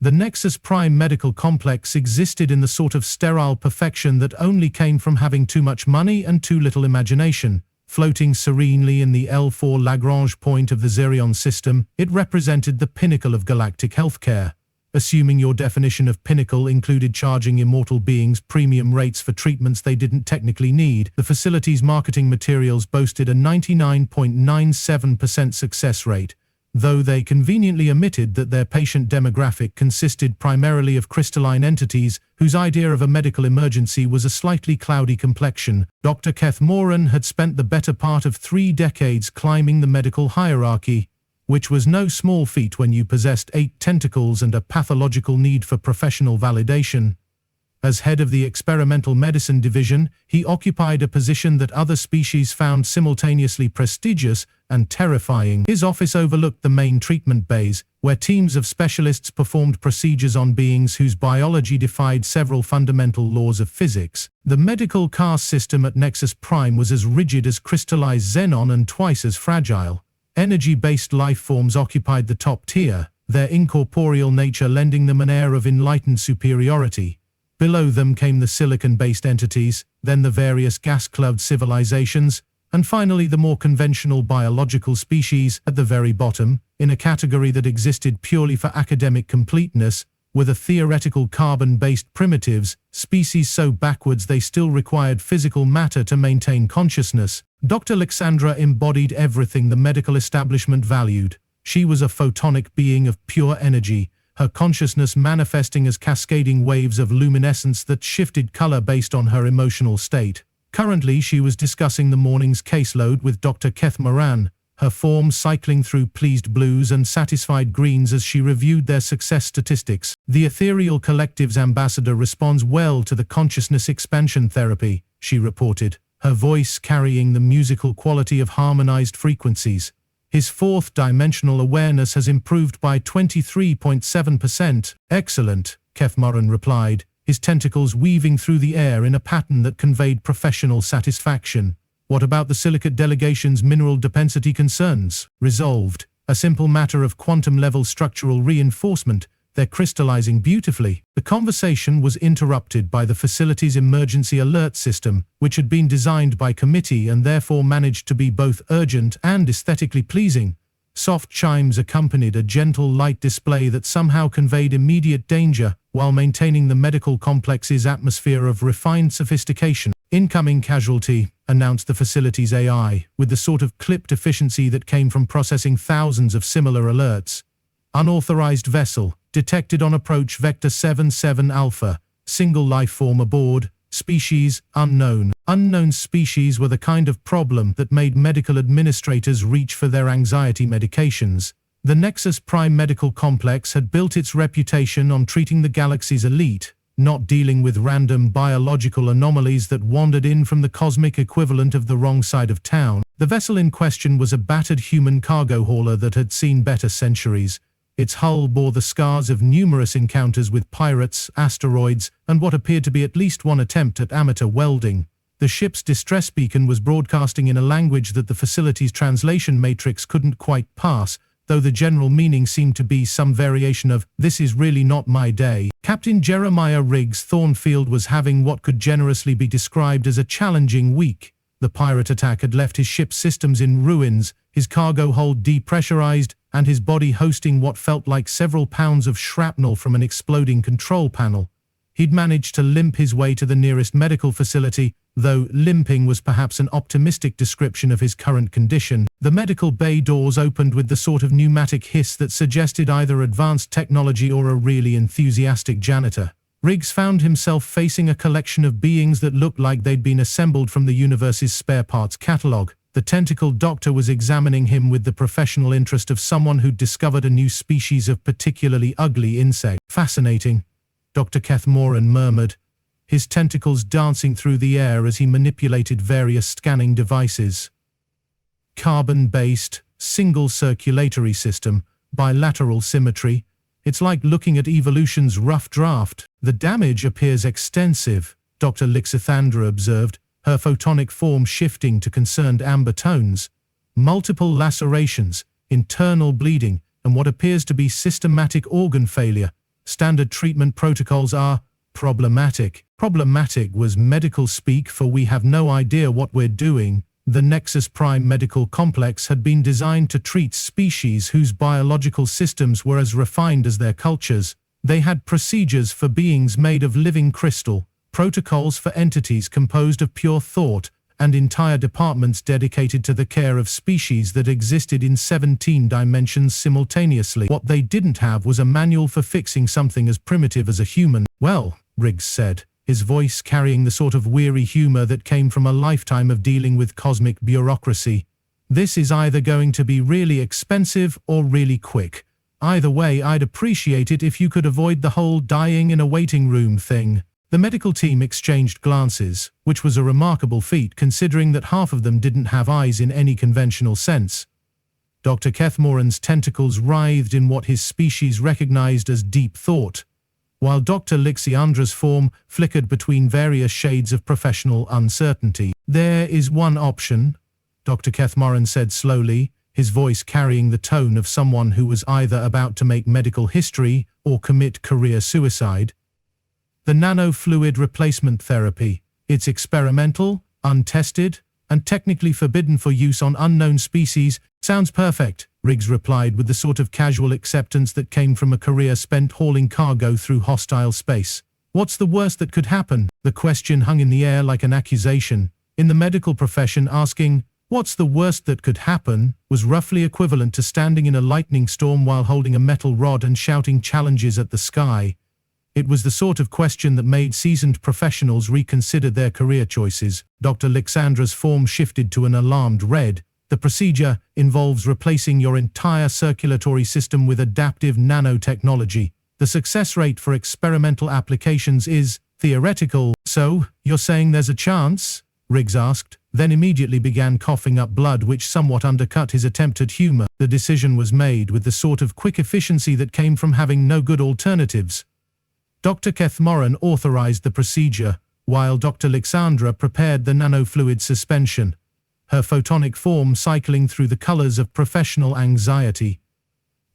The Nexus Prime medical complex existed in the sort of sterile perfection that only came from having too much money and too little imagination. Floating serenely in the L4 Lagrange point of the Xerion system, it represented the pinnacle of galactic healthcare. Assuming your definition of pinnacle included charging immortal beings premium rates for treatments they didn't technically need, the facility's marketing materials boasted a 99.97% success rate, though they conveniently omitted that their patient demographic consisted primarily of crystalline entities whose idea of a medical emergency was a slightly cloudy complexion. Dr. Keth'moran had spent the better part of 3 decades climbing the medical hierarchy, which was no small feat when you possessed 8 tentacles and a pathological need for professional validation. As head of the experimental medicine division, he occupied a position that other species found simultaneously prestigious and terrifying. His office overlooked the main treatment bays, where teams of specialists performed procedures on beings whose biology defied several fundamental laws of physics. The medical caste system at Nexus Prime was as rigid as crystallized xenon and twice as fragile. Energy-based life forms occupied the top tier, their incorporeal nature lending them an air of enlightened superiority. Below them came the silicon-based entities, then the various gas-cloud civilizations, and finally the more conventional biological species at the very bottom, in a category that existed purely for academic completeness, with a theoretical carbon-based primitives, species so backwards they still required physical matter to maintain consciousness. Dr. Lyx'andra embodied everything the medical establishment valued. She was a photonic being of pure energy, her consciousness manifesting as cascading waves of luminescence that shifted color based on her emotional state. Currently, she was discussing the morning's caseload with Dr. Keth'moran, her form cycling through pleased blues and satisfied greens as she reviewed their success statistics. The ethereal collective's ambassador responds well to the consciousness expansion therapy, she reported, her voice carrying the musical quality of harmonized frequencies. His fourth-dimensional awareness has improved by 23.7%. Excellent, Keth'moran replied, his tentacles weaving through the air in a pattern that conveyed professional satisfaction. What about the silicate delegation's mineral density concerns? Resolved. A simple matter of quantum-level structural reinforcement. They're crystallizing beautifully. The conversation was interrupted by the facility's emergency alert system, which had been designed by committee and therefore managed to be both urgent and aesthetically pleasing. Soft chimes accompanied a gentle light display that somehow conveyed immediate danger while maintaining the medical complex's atmosphere of refined sophistication. Incoming casualty, announced the facility's AI, with the sort of clipped efficiency that came from processing thousands of similar alerts. Unauthorized vessel, detected on approach Vector 77 Alpha, single life form aboard, species unknown. Unknown species were the kind of problem that made medical administrators reach for their anxiety medications. The Nexus Prime medical complex had built its reputation on treating the galaxy's elite, not dealing with random biological anomalies that wandered in from the cosmic equivalent of the wrong side of town. The vessel in question was a battered human cargo hauler that had seen better centuries. Its hull bore the scars of numerous encounters with pirates, asteroids, and what appeared to be at least one attempt at amateur welding. The ship's distress beacon was broadcasting in a language that the facility's translation matrix couldn't quite pass, though the general meaning seemed to be some variation of, "This is really not my day." Captain Jeremiah Riggs Thornfield was having what could generously be described as a challenging week. The pirate attack had left his ship's systems in ruins, his cargo hold depressurized, and his body hosting what felt like several pounds of shrapnel from an exploding control panel. He'd managed to limp his way to the nearest medical facility, though limping was perhaps an optimistic description of his current condition. The medical bay doors opened with the sort of pneumatic hiss that suggested either advanced technology or a really enthusiastic janitor. Riggs found himself facing a collection of beings that looked like they'd been assembled from the universe's spare parts catalog. The tentacled doctor was examining him with the professional interest of someone who'd discovered a new species of particularly ugly insect. "Fascinating," Dr. Keth'moran murmured, his tentacles dancing through the air as he manipulated various scanning devices. Carbon-based, single circulatory system, bilateral symmetry. It's like looking at evolution's rough draft. The damage appears extensive, Dr. Lyx'andra observed, her photonic form shifting to concerned amber tones. Multiple lacerations, internal bleeding, and what appears to be systematic organ failure. Standard treatment protocols are problematic. Problematic was medical speak for we have no idea what we're doing. The Nexus Prime Medical Complex had been designed to treat species whose biological systems were as refined as their cultures. They had procedures for beings made of living crystal, protocols for entities composed of pure thought, and entire departments dedicated to the care of species that existed in 17 dimensions simultaneously. What they didn't have was a manual for fixing something as primitive as a human. Well, Riggs said, his voice carrying the sort of weary humor that came from a lifetime of dealing with cosmic bureaucracy. This is either going to be really expensive or really quick. Either way, I'd appreciate it if you could avoid the whole dying in a waiting room thing. The medical team exchanged glances, which was a remarkable feat considering that half of them didn't have eyes in any conventional sense. Dr. Keth'moran's tentacles writhed in what his species recognized as deep thought, while Dr. Lyx'andra's form flickered between various shades of professional uncertainty. There is one option, Dr. Keth'moran said slowly, his voice carrying the tone of someone who was either about to make medical history or commit career suicide. The nanofluid replacement therapy. It's experimental, untested, and technically forbidden for use on unknown species. Sounds perfect, Riggs replied with the sort of casual acceptance that came from a career spent hauling cargo through hostile space. What's the worst that could happen? The question hung in the air like an accusation. In the medical profession, asking, "What's the worst that could happen?" was roughly equivalent to standing in a lightning storm while holding a metal rod and shouting challenges at the sky. It was the sort of question that made seasoned professionals reconsider their career choices. Dr. Lyx'andra's form shifted to an alarmed red. The procedure involves replacing your entire circulatory system with adaptive nanotechnology. The success rate for experimental applications is theoretical. So, you're saying there's a chance? Riggs asked, then immediately began coughing up blood which somewhat undercut his attempt at humor. The decision was made with the sort of quick efficiency that came from having no good alternatives. Dr. Keth'moran authorized the procedure, while Dr. Lyx'andra prepared the nanofluid suspension, her photonic form cycling through the colors of professional anxiety.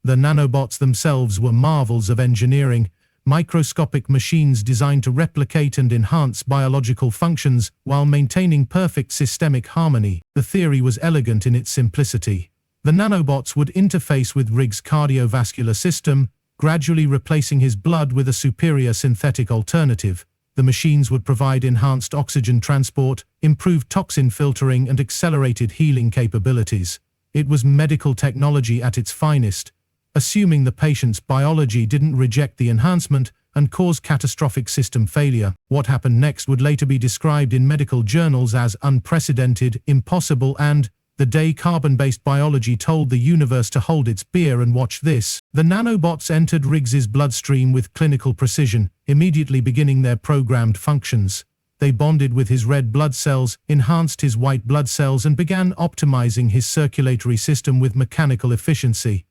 The nanobots themselves were marvels of engineering, microscopic machines designed to replicate and enhance biological functions while maintaining perfect systemic harmony. The theory was elegant in its simplicity. The nanobots would interface with Riggs' cardiovascular system, gradually replacing his blood with a superior synthetic alternative. The machines would provide enhanced oxygen transport, improved toxin filtering, and accelerated healing capabilities. It was medical technology at its finest, assuming the patient's biology didn't reject the enhancement and cause catastrophic system failure. What happened next would later be described in medical journals as unprecedented, impossible, and the day carbon-based biology told the universe to hold its beer and watch this. The nanobots entered Riggs's bloodstream with clinical precision, immediately beginning their programmed functions. They bonded with his red blood cells, enhanced his white blood cells, and began optimizing his circulatory system with mechanical efficiency.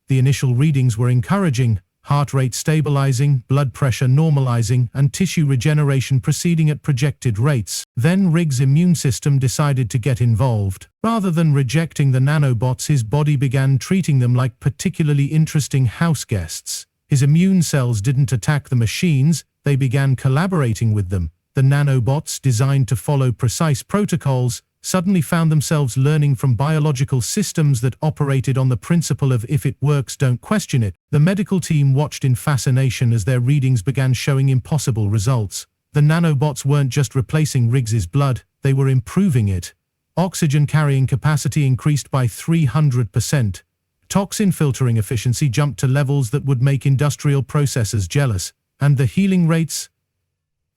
The initial readings were encouraging, heart rate stabilizing, blood pressure normalizing, and tissue regeneration proceeding at projected rates. Then Riggs' immune system decided to get involved. Rather than rejecting the nanobots, his body began treating them like particularly interesting house guests. His immune cells didn't attack the machines, they began collaborating with them. The nanobots, designed to follow precise protocols, suddenly found themselves learning from biological systems that operated on the principle of if it works, don't question it. The medical team watched in fascination as their readings began showing impossible results. The nanobots weren't just replacing Riggs's blood, they were improving it. Oxygen carrying capacity increased by 300%. Toxin filtering efficiency jumped to levels that would make industrial processors jealous. And the healing rates?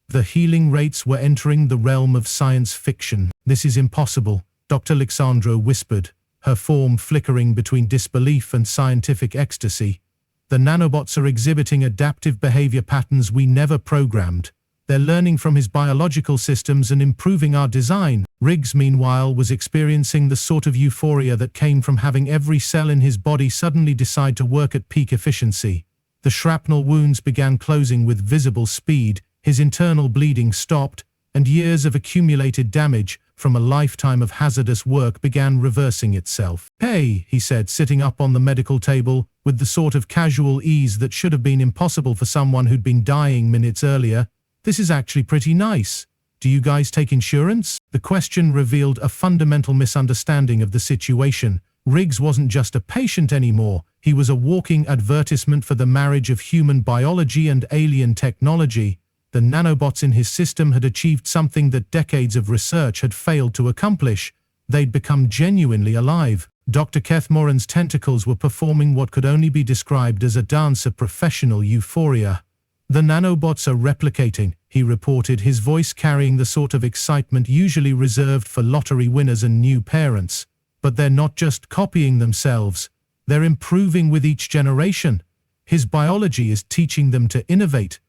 The healing rates were entering the realm of science fiction. "This is impossible," Dr. Lyx'andra whispered, her form flickering between disbelief and scientific ecstasy. "The nanobots are exhibiting adaptive behavior patterns we never programmed. They're learning from his biological systems and improving our design." Riggs, meanwhile, was experiencing the sort of euphoria that came from having every cell in his body suddenly decide to work at peak efficiency. The shrapnel wounds began closing with visible speed, his internal bleeding stopped, and years of accumulated damage from a lifetime of hazardous work began reversing itself. "Hey," he said, sitting up on the medical table, with the sort of casual ease that should have been impossible for someone who'd been dying minutes earlier. "This is actually pretty nice. Do you guys take insurance?" The question revealed a fundamental misunderstanding of the situation. Riggs wasn't just a patient anymore. He was a walking advertisement for the marriage of human biology and alien technology. The nanobots in his system had achieved something that decades of research had failed to accomplish. They'd become genuinely alive. Dr. Keth'moran's tentacles were performing what could only be described as a dance of professional euphoria. "The nanobots are replicating," he reported, his voice carrying the sort of excitement usually reserved for lottery winners and new parents. "But they're not just copying themselves. They're improving with each generation. His biology is teaching them to innovate."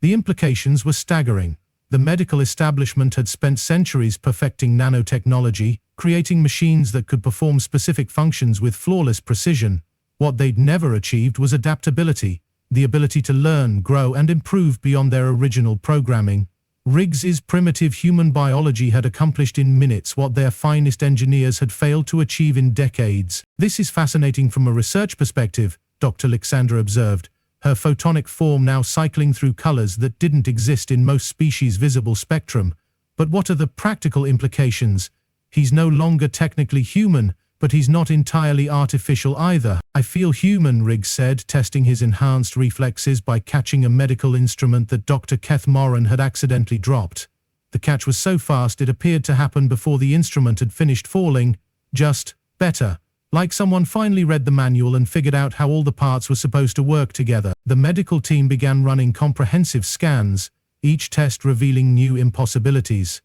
The implications were staggering. The medical establishment had spent centuries perfecting nanotechnology, creating machines that could perform specific functions with flawless precision. What they'd never achieved was adaptability, the ability to learn, grow, and improve beyond their original programming. Riggs's primitive human biology had accomplished in minutes what their finest engineers had failed to achieve in decades. "This is fascinating from a research perspective," Dr. Lyx'andra observed, her photonic form now cycling through colors that didn't exist in most species' visible spectrum. "But what are the practical implications? He's no longer technically human, but he's not entirely artificial either." "I feel human," Riggs said, testing his enhanced reflexes by catching a medical instrument that Dr. Keth'moran had accidentally dropped. The catch was so fast it appeared to happen before the instrument had finished falling. "Just better. Like someone finally read the manual and figured out how all the parts were supposed to work together." The medical team began running comprehensive scans, each test revealing new impossibilities.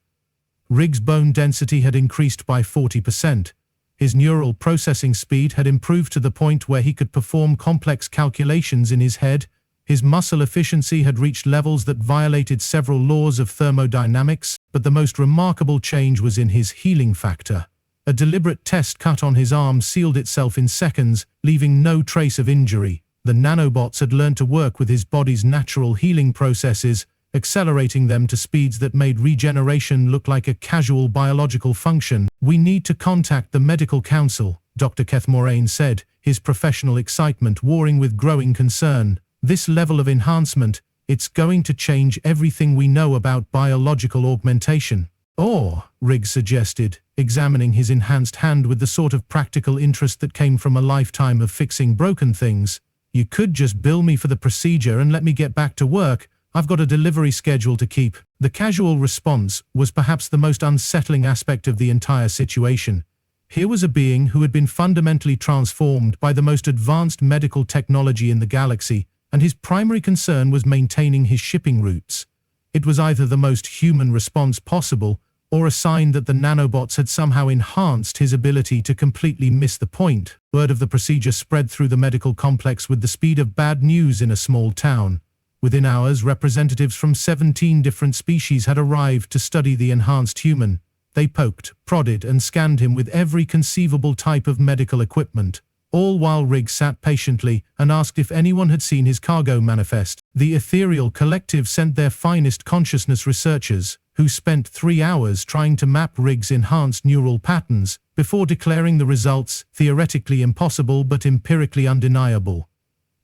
Riggs' bone density had increased by 40%. His neural processing speed had improved to the point where he could perform complex calculations in his head. His muscle efficiency had reached levels that violated several laws of thermodynamics, but the most remarkable change was in his healing factor. A deliberate test cut on his arm sealed itself in seconds, leaving no trace of injury. The nanobots had learned to work with his body's natural healing processes, accelerating them to speeds that made regeneration look like a casual biological function. "We need to contact the medical council," Dr. Keth'moran said, his professional excitement warring with growing concern. "This level of enhancement, it's going to change everything we know about biological augmentation." "Or," Riggs suggested, examining his enhanced hand with the sort of practical interest that came from a lifetime of fixing broken things, "you could just bill me for the procedure and let me get back to work. I've got a delivery schedule to keep." The casual response was perhaps the most unsettling aspect of the entire situation. Here was a being who had been fundamentally transformed by the most advanced medical technology in the galaxy, and his primary concern was maintaining his shipping routes. It was either the most human response possible, or a sign that the nanobots had somehow enhanced his ability to completely miss the point. Word of the procedure spread through the medical complex with the speed of bad news in a small town. Within hours, representatives from 17 different species had arrived to study the enhanced human. They poked, prodded, and scanned him with every conceivable type of medical equipment, all while Riggs sat patiently and asked if anyone had seen his cargo manifest. The ethereal collective sent their finest consciousness researchers, who spent 3 hours trying to map Riggs' enhanced neural patterns before declaring the results theoretically impossible but empirically undeniable.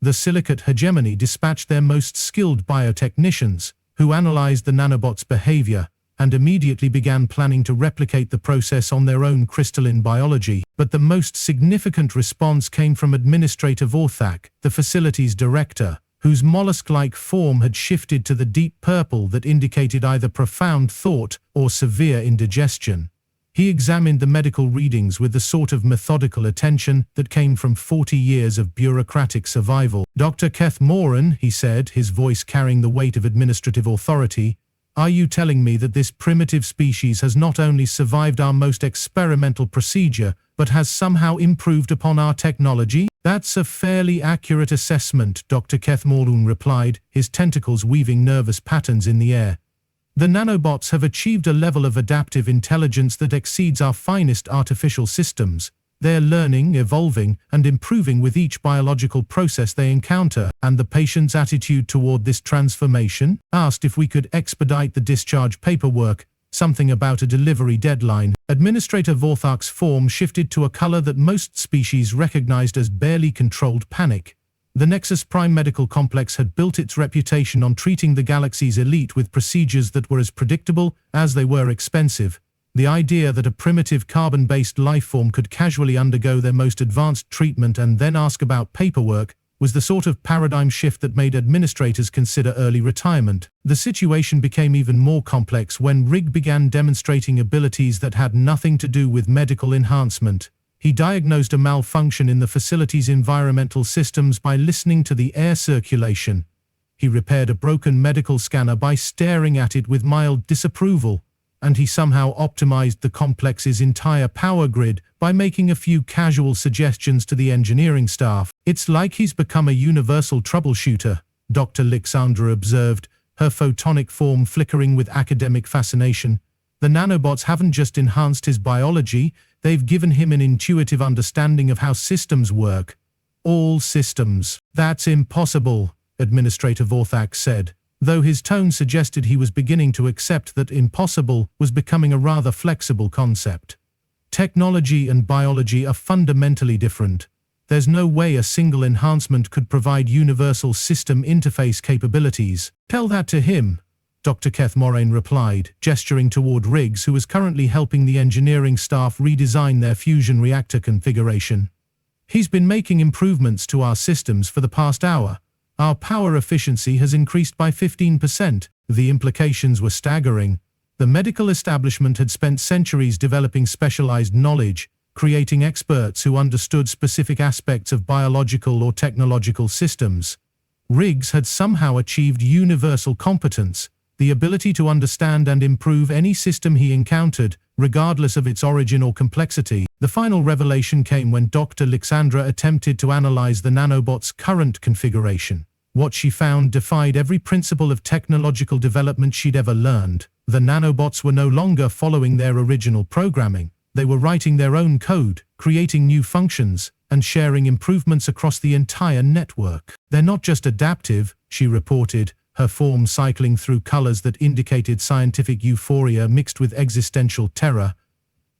The Silicate Hegemony dispatched their most skilled biotechnicians, who analyzed the nanobots' behavior and immediately began planning to replicate the process on their own crystalline biology. But the most significant response came from Administrator Vorthak, the facility's director, whose mollusk-like form had shifted to the deep purple that indicated either profound thought or severe indigestion. He examined the medical readings with the sort of methodical attention that came from 40 years of bureaucratic survival. "Dr. Keth'moran," he said, his voice carrying the weight of administrative authority, "are you telling me that this primitive species has not only survived our most experimental procedure, but has somehow improved upon our technology?" "That's a fairly accurate assessment," Dr. Keth'moran replied, his tentacles weaving nervous patterns in the air. "The nanobots have achieved a level of adaptive intelligence that exceeds our finest artificial systems. They're learning, evolving, and improving with each biological process they encounter." "And the patient's attitude toward this transformation?" "Asked if we could expedite the discharge paperwork," something about a delivery deadline. Administrator Vorthak's form shifted to a color that most species recognized as barely controlled panic. The Nexus Prime Medical Complex had built its reputation on treating the galaxy's elite with procedures that were as predictable as they were expensive. The idea that a primitive carbon-based lifeform could casually undergo their most advanced treatment and then ask about paperwork was the sort of paradigm shift that made administrators consider early retirement. The situation became even more complex when Rig began demonstrating abilities that had nothing to do with medical enhancement. He diagnosed a malfunction in the facility's environmental systems by listening to the air circulation. He repaired a broken medical scanner by staring at it with mild disapproval. And he somehow optimized the complex's entire power grid by making a few casual suggestions to the engineering staff. It's like he's become a universal troubleshooter, Dr. Lyx'andra observed, her photonic form flickering with academic fascination. The nanobots haven't just enhanced his biology, they've given him an intuitive understanding of how systems work. All systems. That's impossible, Administrator Vorthak said, though his tone suggested he was beginning to accept that impossible was becoming a rather flexible concept. Technology and biology are fundamentally different. There's no way a single enhancement could provide universal system interface capabilities. Tell that to him, Dr. Keth'moran replied, gesturing toward Riggs, who was currently helping the engineering staff redesign their fusion reactor configuration. He's been making improvements to our systems for the past hour. Our power efficiency has increased by 15%. The implications were staggering. The medical establishment had spent centuries developing specialized knowledge, creating experts who understood specific aspects of biological or technological systems. Riggs had somehow achieved universal competence, the ability to understand and improve any system he encountered, regardless of its origin or complexity. The final revelation came when Dr. Lyx'andra attempted to analyze the nanobot's current configuration. What she found defied every principle of technological development she'd ever learned. The nanobots were no longer following their original programming. They were writing their own code, creating new functions, and sharing improvements across the entire network. They're not just adaptive, she reported, her form cycling through colors that indicated scientific euphoria mixed with existential terror.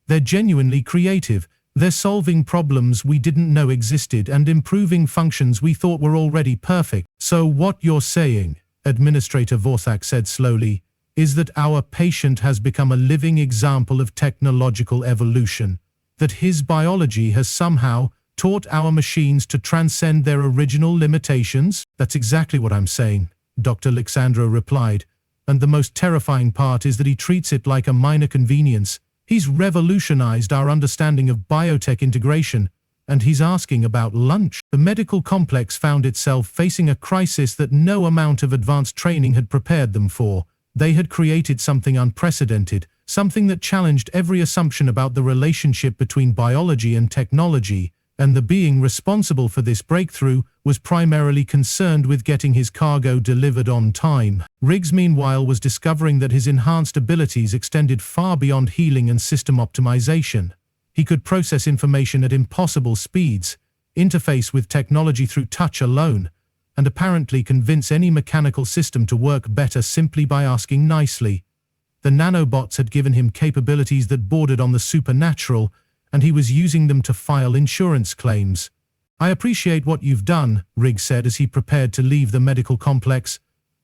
They're genuinely creative. They're solving problems we didn't know existed and improving functions we thought were already perfect. So what you're saying, Administrator Vorthak said slowly, is that our patient has become a living example of technological evolution, that his biology has somehow taught our machines to transcend their original limitations? That's exactly what I'm saying, Dr. Lyx'andra replied, and the most terrifying part is that he treats it like a minor convenience. He's revolutionized our understanding of biotech integration, and he's asking about lunch. The medical complex found itself facing a crisis that no amount of advanced training had prepared them for. They had created something unprecedented, something that challenged every assumption about the relationship between biology and technology, and the being responsible for this breakthrough was primarily concerned with getting his cargo delivered on time. Riggs, meanwhile, was discovering that his enhanced abilities extended far beyond healing and system optimization. He could process information at impossible speeds, interface with technology through touch alone, and apparently convince any mechanical system to work better simply by asking nicely. The nanobots had given him capabilities that bordered on the supernatural, and he was using them to file insurance claims. I appreciate what you've done, Riggs said as he prepared to leave the medical complex,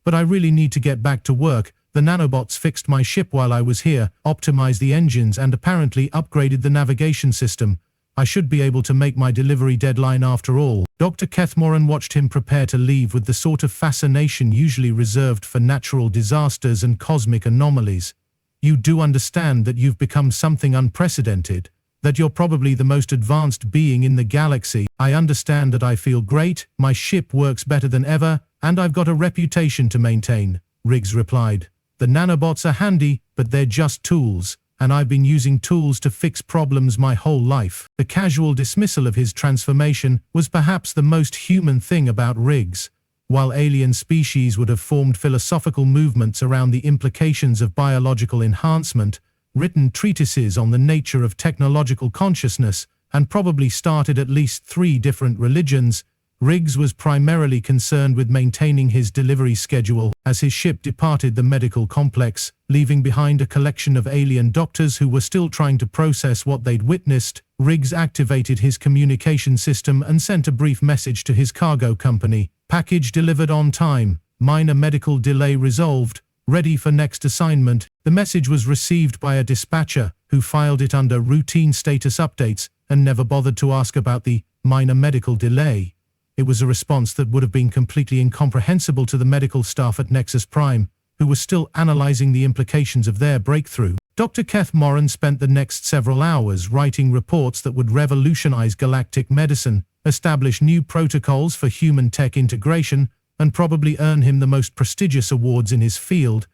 but I really need to get back to work. The nanobots fixed my ship while I was here, optimized the engines, and apparently upgraded the navigation system. I should be able to make my delivery deadline after all. Dr. Keth'moran watched him prepare to leave with the sort of fascination usually reserved for natural disasters and cosmic anomalies. You do understand that you've become something unprecedented, that you're probably the most advanced being in the galaxy. I understand that I feel great, my ship works better than ever, and I've got a reputation to maintain, Riggs replied. The nanobots are handy, but they're just tools. And I've been using tools to fix problems my whole life. The casual dismissal of his transformation was perhaps the most human thing about Riggs. While alien species would have formed philosophical movements around the implications of biological enhancement, written treatises on the nature of technological consciousness, and probably started at least 3 different religions, Riggs was primarily concerned with maintaining his delivery schedule as his ship departed the medical complex, leaving behind a collection of alien doctors who were still trying to process what they'd witnessed. Riggs activated his communication system and sent a brief message to his cargo company. Package delivered on time. Minor medical delay resolved. Ready for next assignment. The message was received by a dispatcher who filed it under routine status updates and never bothered to ask about the minor medical delay. It was a response that would have been completely incomprehensible to the medical staff at Nexus Prime, who were still analyzing the implications of their breakthrough. Dr. Keth'moran spent the next several hours writing reports that would revolutionize galactic medicine, establish new protocols for human tech integration, and probably earn him the most prestigious awards in his field.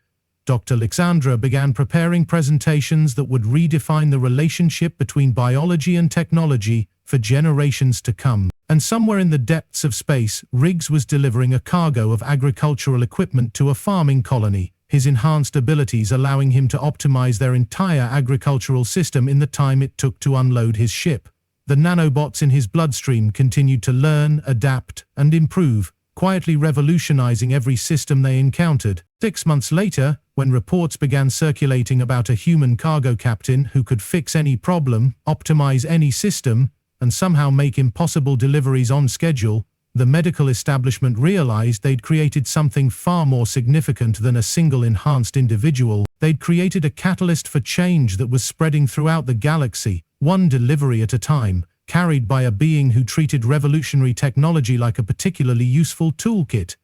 Dr. Lyx'andra began preparing presentations that would redefine the relationship between biology and technology for generations to come. And somewhere in the depths of space, Riggs was delivering a cargo of agricultural equipment to a farming colony, his enhanced abilities allowing him to optimize their entire agricultural system in the time it took to unload his ship. The nanobots in his bloodstream continued to learn, adapt, and improve, quietly revolutionizing every system they encountered. 6 months later, when reports began circulating about a human cargo captain who could fix any problem, optimize any system, and somehow make impossible deliveries on schedule, the medical establishment realized they'd created something far more significant than a single enhanced individual. They'd created a catalyst for change that was spreading throughout the galaxy, one delivery at a time, carried by a being who treated revolutionary technology like a particularly useful toolkit.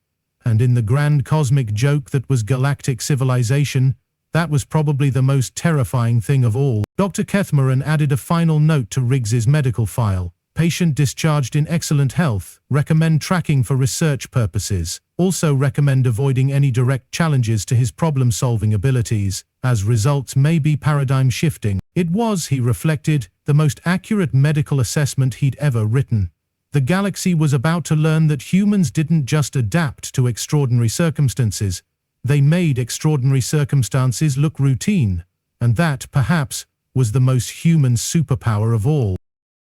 And in the grand cosmic joke that was galactic civilization, that was probably the most terrifying thing of all. Dr. Keth'moran added a final note to Riggs's medical file. Patient discharged in excellent health. Recommend tracking for research purposes. Also recommend avoiding any direct challenges to his problem-solving abilities, as results may be paradigm-shifting. It was, he reflected, the most accurate medical assessment he'd ever written. The galaxy was about to learn that humans didn't just adapt to extraordinary circumstances. They made extraordinary circumstances look routine, and that, perhaps, was the most human superpower of all.